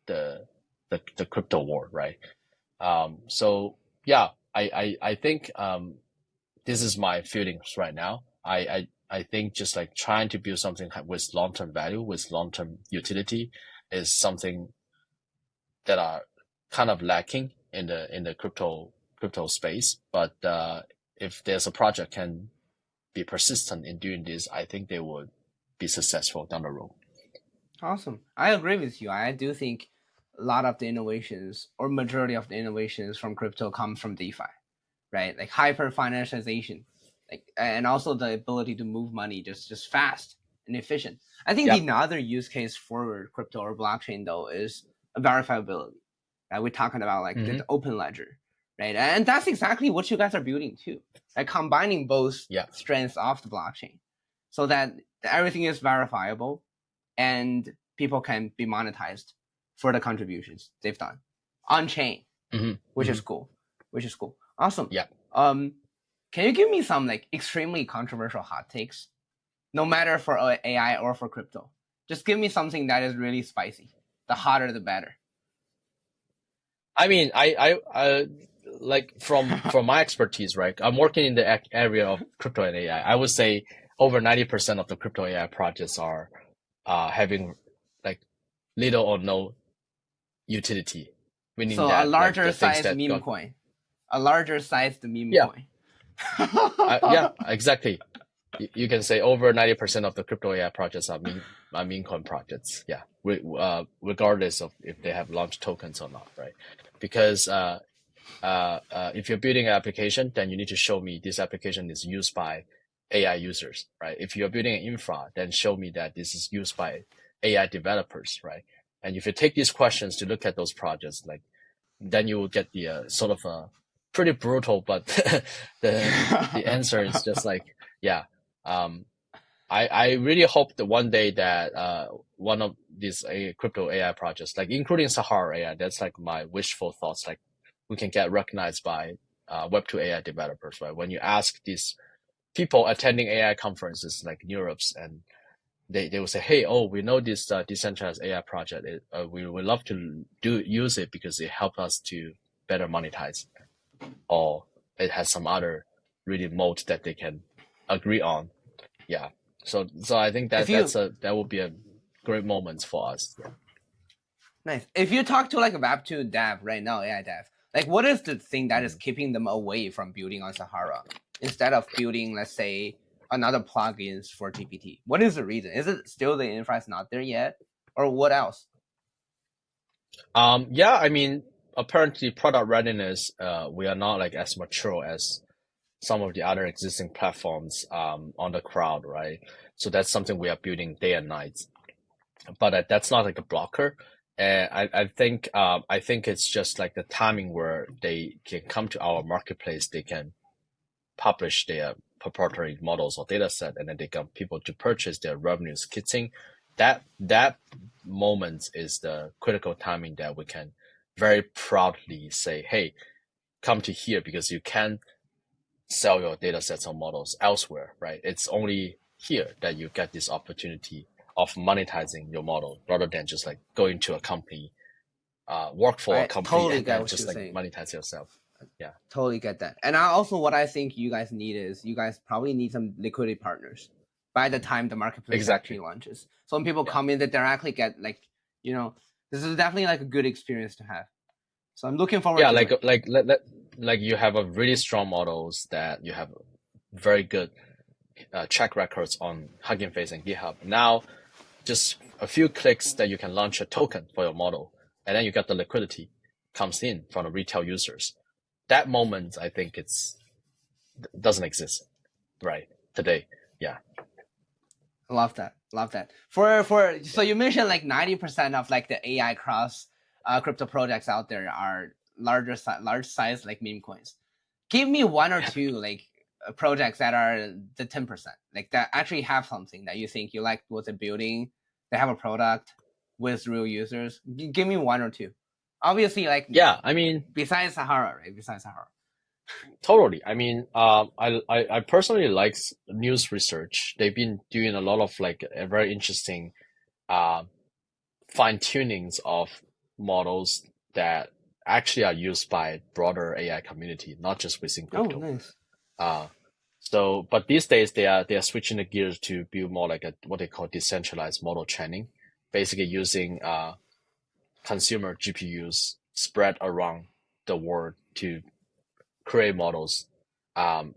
Speaker 2: the the crypto world, right? So yeah, I think this is my feelings right now. I think just like trying to build something with long term value, with long term utility, is something that are kind of lacking in the crypto space. But if there's a project can be persistent in doing this, I think they would be successful down the road.
Speaker 1: Awesome. I agree with you. I do think a lot of the innovations or majority of the innovations from crypto comes from DeFi, right? Like hyper financialization, like and also the ability to move money just fast and efficient. I think the
Speaker 2: Yep.
Speaker 1: another use case for crypto or blockchain though is verifiability. Right? We're talking about like
Speaker 2: Mm-hmm.
Speaker 1: the open ledger, right? And that's exactly what you guys are building too. Like combining both
Speaker 2: Yeah.
Speaker 1: strengths of the blockchain so that everything is verifiable and people can be monetized for the contributions they've done on chain,
Speaker 2: Mm-hmm.
Speaker 1: which
Speaker 2: Mm-hmm.
Speaker 1: is cool. Which is cool. Awesome.
Speaker 2: Yeah.
Speaker 1: Um, can you give me some like extremely controversial hot takes, no matter for AI or for crypto? Just give me something that is really spicy. The hotter, the better.
Speaker 2: I mean, I like from my expertise, right? I'm working in the area of crypto and AI. I would say over 90% of the crypto AI projects are having like little or no utility, meaning
Speaker 1: So a
Speaker 2: that like
Speaker 1: larger
Speaker 2: the things
Speaker 1: size
Speaker 2: that
Speaker 1: meme
Speaker 2: got
Speaker 1: coin, a larger size the meme
Speaker 2: yeah,
Speaker 1: coin.
Speaker 2: yeah, exactly. You can say over 90% of the crypto AI projects are meme coin projects. Yeah, regardless of if they have launched tokens or not, right? Because if you're building an application, then you need to show me this application is used by AI users, right? If you're building an infra, then show me that this is used by AI developers, right? And if you take these questions to look at those projects, like then you will get the sort of a pretty brutal, but the answer is just like yeah. Um, I really hope that one day that one of these crypto AI projects, like including Sahara AI, that's like my wishful thoughts, like we can get recognized by Web2 AI developers, right? When you ask these people attending AI conferences like in Europe, and they will say, hey, oh, we know this decentralized AI project. We would love to use it because it helps us to better monetize, or it has some other really mode that they can agree on. Yeah. So I think
Speaker 1: if
Speaker 2: that
Speaker 1: you
Speaker 2: that would be a great moment for us. Yeah.
Speaker 1: Nice. If you talk to like a Web2 dev right now, AI dev, like what is the thing that is
Speaker 2: Mm.
Speaker 1: keeping them away from building on Sahara instead of building, let's say, another plugins for GPT? What is the reason? Is it still the infra is not there yet, or what else?
Speaker 2: Yeah, I mean, apparently product readiness, we are not like as mature as some of the other existing platforms on the crowd, right? So that's something we are building day and night. But that's not like a blocker. I think it's just like the timing where they can come to our marketplace, they can publish their proprietary models or data set, and then they get people to purchase their revenues kitting. That moment is the critical timing that we can very proudly say, hey, come to here because you can sell your data sets or models elsewhere, right? It's only here that you get this opportunity of monetizing your model rather than just like going to a company, work for a
Speaker 1: I
Speaker 2: company
Speaker 1: totally
Speaker 2: and
Speaker 1: get
Speaker 2: then
Speaker 1: what
Speaker 2: just
Speaker 1: you're
Speaker 2: like
Speaker 1: saying.
Speaker 2: monetize yourself. Yeah.
Speaker 1: Totally get that. And I also what I think you guys need is you guys probably need some liquidity partners by the time the marketplace actually
Speaker 2: Exactly.
Speaker 1: launches. So when people
Speaker 2: Yeah.
Speaker 1: come in, they directly get like, you know, this is definitely like a good experience to have. So I'm looking forward
Speaker 2: Yeah,
Speaker 1: to it.
Speaker 2: like you have a really strong models that you have very good. track records on Hugging Face and GitHub. Now, just a few clicks that you can launch a token for your model, and then you get the liquidity comes in from the retail users. That moment, I think doesn't exist right today. Yeah.
Speaker 1: Love that. Love that. So you mentioned like 90% of like the AI cross crypto projects out there are large size like meme coins. Give me one or two like projects that are the 10%, like that actually have something that you think you like what they're building. They have a product with real users. Give me one or two. Obviously, like
Speaker 2: Yeah, I mean,
Speaker 1: besides Sahara, right? Besides Sahara.
Speaker 2: totally. I mean, I personally like news research. They've been doing a lot of like a very interesting uh, fine tunings of models that actually are used by broader AI community, not just within
Speaker 1: Oh,
Speaker 2: crypto.
Speaker 1: nice.
Speaker 2: Uh, but these days they are switching the gears to build more like a what they call decentralized model training, basically using consumer GPUs spread around the world to create models, um,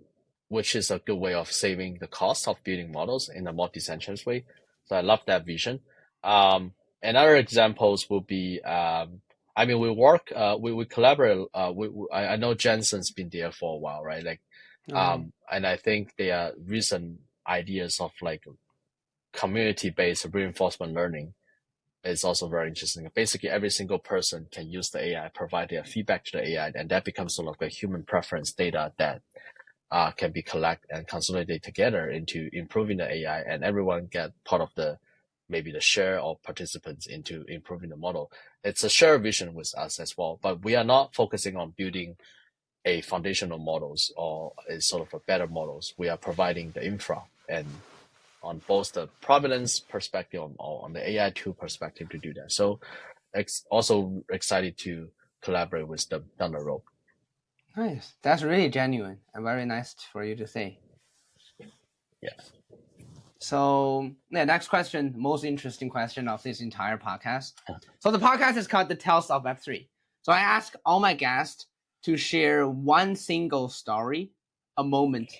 Speaker 2: which is a good way of saving the cost of building models in a more decentralized way. So I love that vision. And other examples will be, I mean, we collaborate. I know Jensen's been there for a while, right? Like,
Speaker 1: Oh yeah.
Speaker 2: and I think their recent ideas of like community-based reinforcement learning is also very interesting. Basically, every single person can use the AI, provide their feedback to the AI, and that becomes sort of a human preference data that can be collected and consolidated together into improving the AI, and everyone get part of the maybe the share of participants into improving the model. It's a shared vision with us as well, but we are not focusing on building a foundational models or a sort of a better models. We are providing the infra and on both the provenance perspective on the AI tool perspective to do that. So also excited to collaborate with them down the road.
Speaker 1: Nice. That's really genuine and very nice for you to say.
Speaker 2: Yeah.
Speaker 1: So, yeah, next question, most interesting question of this entire podcast. So, the podcast is called The Tales of Web3. So, I ask all my guests to share one single story, a moment,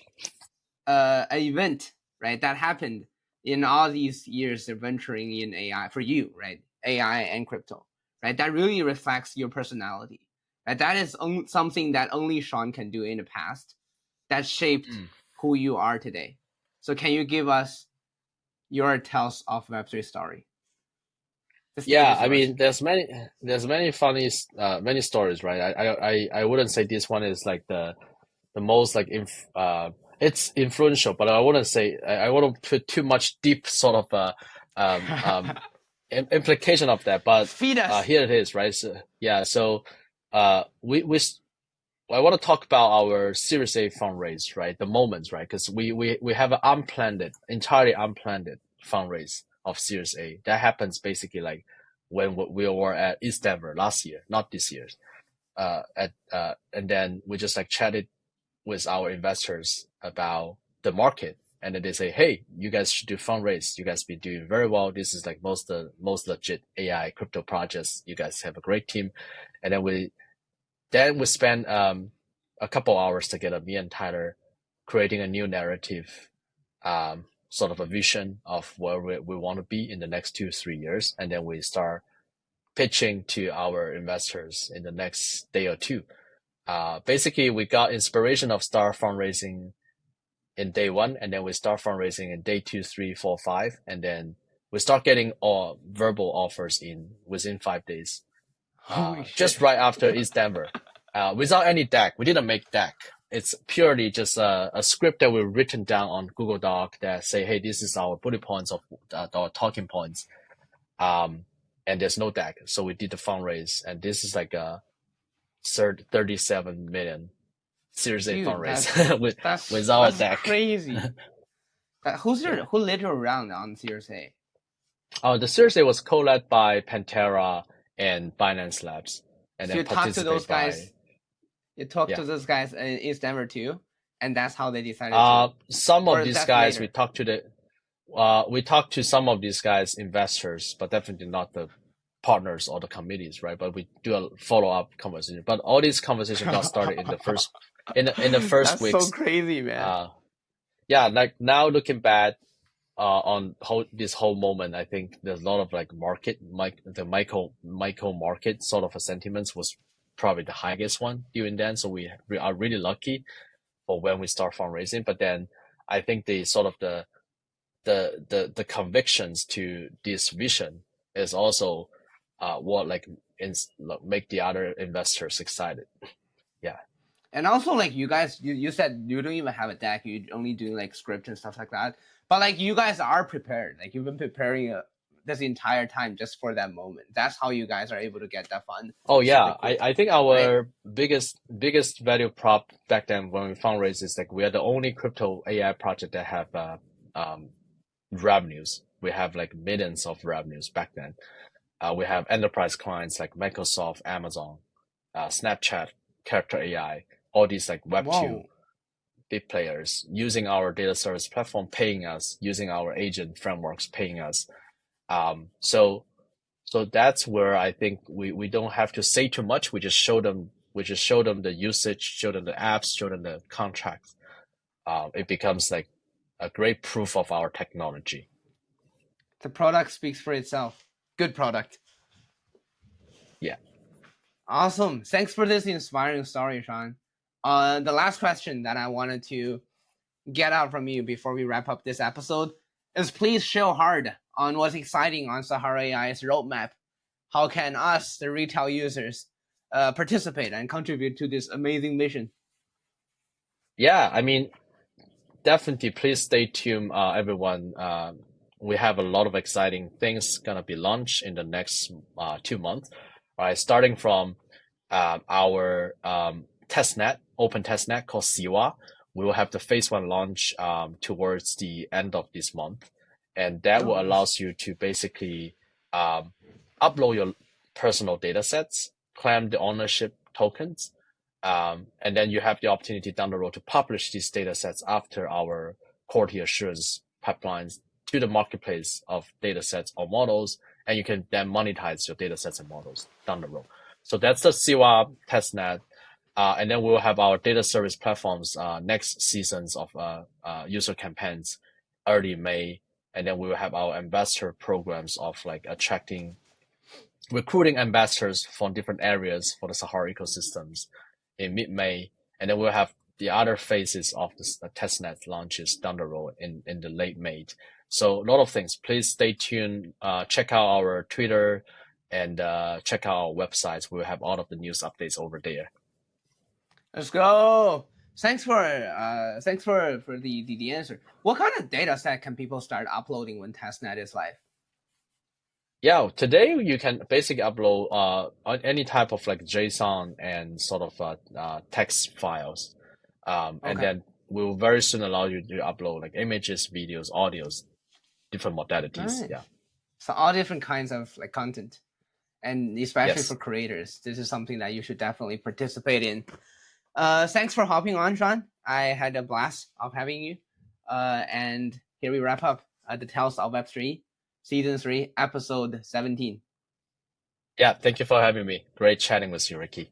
Speaker 1: an event, right, that happened in all these years of venturing in AI for you, right? AI and crypto, right? That really reflects your personality. Right? That is something that only Sean can do in the past that shaped
Speaker 2: Mm.
Speaker 1: who you are today. So, can you give us your Tales of Web3 story? The stage
Speaker 2: Yeah,
Speaker 1: is
Speaker 2: I
Speaker 1: yours.
Speaker 2: mean, there's many funny, many stories, right? I wouldn't say this one is like the most like it's influential, but I wouldn't say I wouldn't put too much deep sort of um, um, implication of that. But
Speaker 1: Feed us.
Speaker 2: here it is, right? So, yeah, so we I want to talk about our Series A fundraise, right? The moments, right? Because we have an unplanned, entirely unplanned fundraise of Series A. That happens basically like when we were at East Denver last year, not this year. And then we just like chatted with our investors about the market. And then they say, hey, you guys should do fundraise. You guys been doing very well. This is like most legit AI crypto projects. You guys have a great team. And then we spent a couple hours together, me and Tyler, creating a new narrative, sort of a vision of where we want to be in the next 2-3 years, and then we start pitching to our investors in the next day or two. Basically, we got inspiration of start fundraising in day one, and then we start fundraising in day 2, 3, 4, 5, and then we start getting all verbal offers in within 5 days,
Speaker 1: Holy
Speaker 2: just
Speaker 1: shit.
Speaker 2: right after East Denver, without any deck. We didn't make deck. It's purely just a script that we've written down on Google Doc that say, hey, this is our bullet points of our talking points. Um, and there's no deck. So we did the fundraise, and this is like a 37 million Series A
Speaker 1: Dude,
Speaker 2: fundraise without a
Speaker 1: that's
Speaker 2: deck.
Speaker 1: crazy.
Speaker 2: Yeah.
Speaker 1: Who led you around on Series A?
Speaker 2: The Series A was co-led by Pantera and Binance Labs, and
Speaker 1: So
Speaker 2: then
Speaker 1: you talked to those
Speaker 2: participated by,
Speaker 1: guys. You talked
Speaker 2: yeah.
Speaker 1: to those guys in East Denver too, and that's how they decided to,
Speaker 2: Some of
Speaker 1: or
Speaker 2: these
Speaker 1: that's
Speaker 2: guys
Speaker 1: later.
Speaker 2: we talked to some of these guys, investors, but definitely not the partners or the committees, right? But we do a follow up conversation. But all these conversation got started in the first
Speaker 1: That's so
Speaker 2: weeks.
Speaker 1: crazy, man.
Speaker 2: Uh, yeah, like now looking back on this whole moment, I think there's a lot of like the micro market sort of a sentiments was probably the highest one during then. So we are really lucky for when we start fundraising. But then I think the sort of the convictions to this vision is also what like make the other investors excited. Yeah.
Speaker 1: And also, like you guys, you said you don't even have a deck. You only do like script and stuff like that. But like you guys are prepared. Like you've been preparing this entire time just for that moment. That's how you guys are able to get that fund
Speaker 2: Oh
Speaker 1: super
Speaker 2: yeah,
Speaker 1: quick,
Speaker 2: I think
Speaker 1: right?
Speaker 2: our biggest value prop back then when we fundraised is like we are the only crypto AI project that have um revenues. We have like millions of revenues back then. We have enterprise clients like Microsoft, Amazon, Snapchat, Character AI, all these like Web2
Speaker 1: Whoa,
Speaker 2: big players using our data service platform, paying us, using our agent frameworks, paying us. So that's where I think we don't have to say too much. We just show them the usage, show them the apps, show them the contracts. It becomes like a great proof of our technology.
Speaker 1: the product speaks for itself. Good product.
Speaker 2: Yeah.
Speaker 1: Awesome. Thanks for this inspiring story, Sean. The last question that I wanted to get out from you before we wrap up this episode is please show hard on what's exciting on Sahara AI's roadmap. How can us, the retail users, participate and contribute to this amazing mission?
Speaker 2: Yeah. I mean, definitely please stay tuned, everyone. We have a lot of exciting things gonna be launched in the next 2 months. Right, starting from our testnet, open testnet called Siwa. We will have the phase one launch towards the end of this month, and that
Speaker 1: Oh,
Speaker 2: will
Speaker 1: nice.
Speaker 2: allows you to basically um, upload your personal data sets, claim the ownership tokens, and then you have the opportunity down the road to publish these data sets after our quality assurance pipelines to the marketplace of data sets or models, and you can then monetize your data sets and models down the road. So that's the CWA testnet. And then we'll have our data service platforms next seasons of user campaigns early May. And then we will have our ambassador programs of like recruiting ambassadors from different areas for the Sahara ecosystems in mid-May, and then we'll have the other phases of the testnet launches down the road in the late May. So a lot of things. Please stay tuned. Check out our Twitter and check out our websites. We'll have all of the news updates over there.
Speaker 1: Let's go. Thanks for the answer. What kind of data set can people start uploading when testnet is live?
Speaker 2: Yeah, today you can basically upload any type of like JSON and sort of text files. And
Speaker 1: Okay,
Speaker 2: then we'll very soon allow you to upload like images, videos, audios, different modalities.
Speaker 1: nice.
Speaker 2: Yeah.
Speaker 1: So all different kinds of like content, and especially for
Speaker 2: Yes.
Speaker 1: creators, this is something that you should definitely participate in. Thanks for hopping on, Sean. I had a blast of having you. And here we wrap up the Tales of Web3, Season 3, Episode 17.
Speaker 2: Yeah. Thank you for having me. Great chatting with you, Ricky.